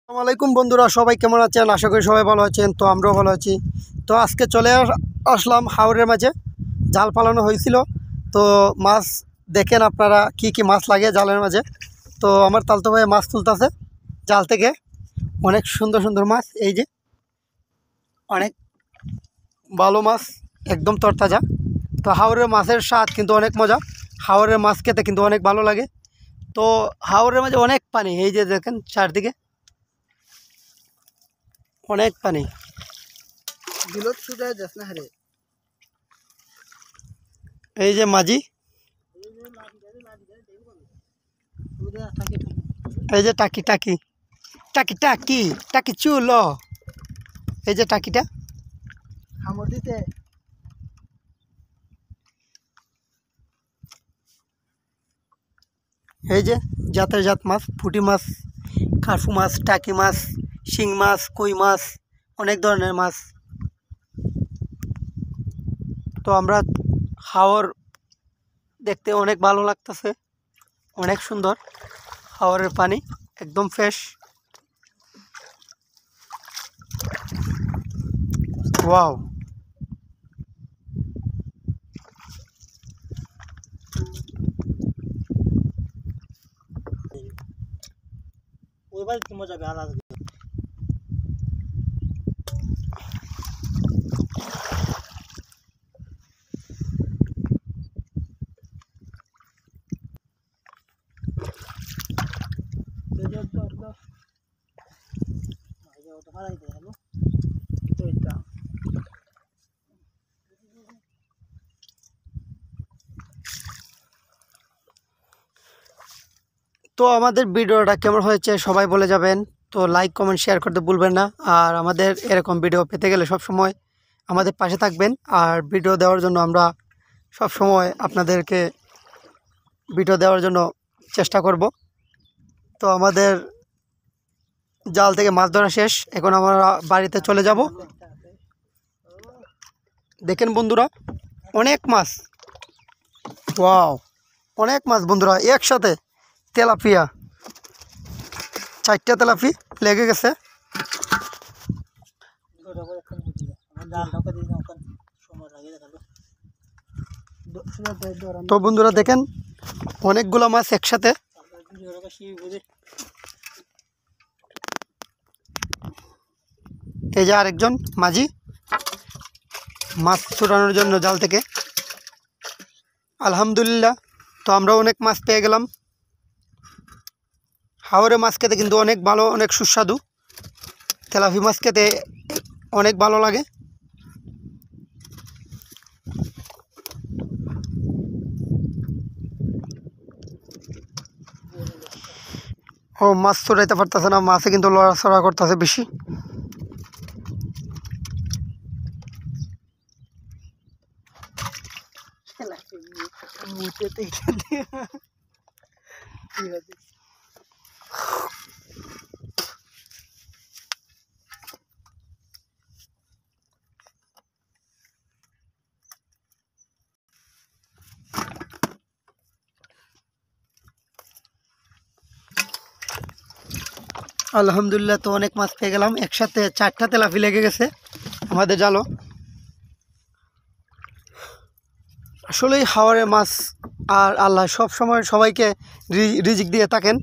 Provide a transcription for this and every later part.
আসসালামু আলাইকুম বন্ধুরা, সবাই কেমন আছেন? আশা করি সবাই ভালো আছেন। তো আমরাও ভালো আছি। তো আজকে চলে আসলাম হাওরের মাঝে। জাল পালানো হয়েছিল। তো মাছ দেখেন আপনারা কি কি মাছ লাগে জালের মাঝে। তো আমার তালতো ভাই মাছ তুলতেছে জাল থেকে। অনেক সুন্দর সুন্দর মাছ, এই যে অনেক ভালো মাছ, একদম তরতাজা। তো হাওরের মাছের স্বাদ কিন্তু অনেক মজা। হাওরের মাছ খেতে কিন্তু অনেক ভালো লাগে। তো হাওরের মাঝে অনেক পানি, এই যে দেখেন চারদিকে অনেক পানি। বিলত সুদা যাস না হারে এই যে মাঝি, এই যে টাকি টাকি টাকি টাকি টাকি চুল, এই যে টাকিটা। খামর দিতে এই যে জাতের জাত মাছ, পুঁটি মাছ, কার্ফু মাছ, টাকি মাছ, শিং মাছ, কই মাছ, অনেক ধরনের মাছ। তো আমরা হাওর দেখতে অনেক ভালো লাগতেছে, অনেক সুন্দর। হাওরের পানি একদম ফ্রেশ। ওয়াও, ওইবার কি মজা গাল আসবে। তো আমাদের ভিডিওটা কেমন হয়েছে সবাই বলে যাবেন। তো লাইক কমেন্ট শেয়ার করতে ভুলবেন না। আর আমাদের এরকম ভিডিও পেতে গেলে সব সময় আমাদের পাশে থাকবেন। আর ভিডিও দেওয়ার জন্য আমরা সব সময় আপনাদেরকে ভিডিও দেওয়ার জন্য চেষ্টা করব। তো আমাদের জাল থেকে মাছ ধরা শেষ, এখন আমরা বাড়িতে চলে যাব। দেখেন বন্ধুরা, অনেক মাছ। ওয়াও, অনেক মাছ বন্ধুরা একসাথে। তেলাপিয়া, 4টা তেলাপি লেগে গেছে। তো বন্ধুরা দেখেন অনেকগুলো মাছ একসাথে। এই যে আরেকজন মাঝি মাছ ছুটানোর জন্য জাল থেকে। আলহামদুলিল্লাহ, তো আমরা অনেক মাছ পেয়ে গেলাম। হাওরে মাছ খেতে কিন্তু অনেক ভালো, অনেক সুস্বাদু। তেলাপি মাছ খেতে অনেক ভালো লাগে। ও মাছ ছড়াইতে পারতেছে না, মাছে কিন্তু লড়াচড়া করতেছে বেশি। আলহামদুলিল্লাহ, তো অনেক মাছ পেয়ে গেলাম। একসাথে 4টা তেলাপি লেগে গেছে আমাদের জালও। আসলেই হাওরের মাছ আর আল্লাহ সব সময় সবাইকে রিজিক দিয়ে থাকেন।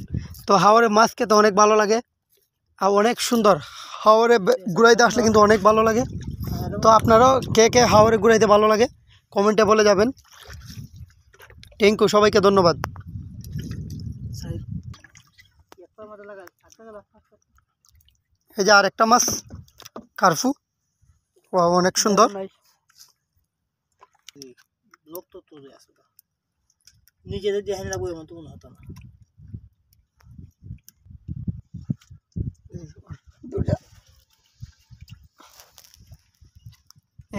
তো হাওরের মাছ খেতে অনেক ভালো লাগে আর অনেক সুন্দর। হাওরে ঘুরাইতে আসলে কিন্তু অনেক ভালো লাগে। তো আপনারাও কে কে হাওরে ঘুরাইতে ভালো লাগে কমেন্টে বলে যাবেন। থ্যাংক ইউ, সবাইকে ধন্যবাদ। এই যে আরেকটা মাছ কার্ফু, ও অনেক সুন্দর। লোক তো তোরে আছে নিজেদের দেখে লাগবে এমন তো মনে হতো না।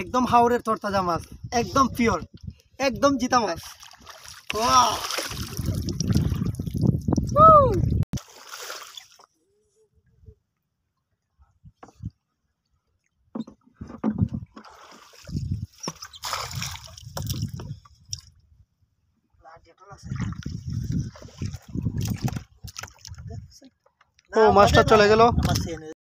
একদম হাওরের তরতাজা মাছ, একদম পিওর, একদম জিতা মাছ। ওয়াও, ও মাছটা চলে গেল। আমার সেনে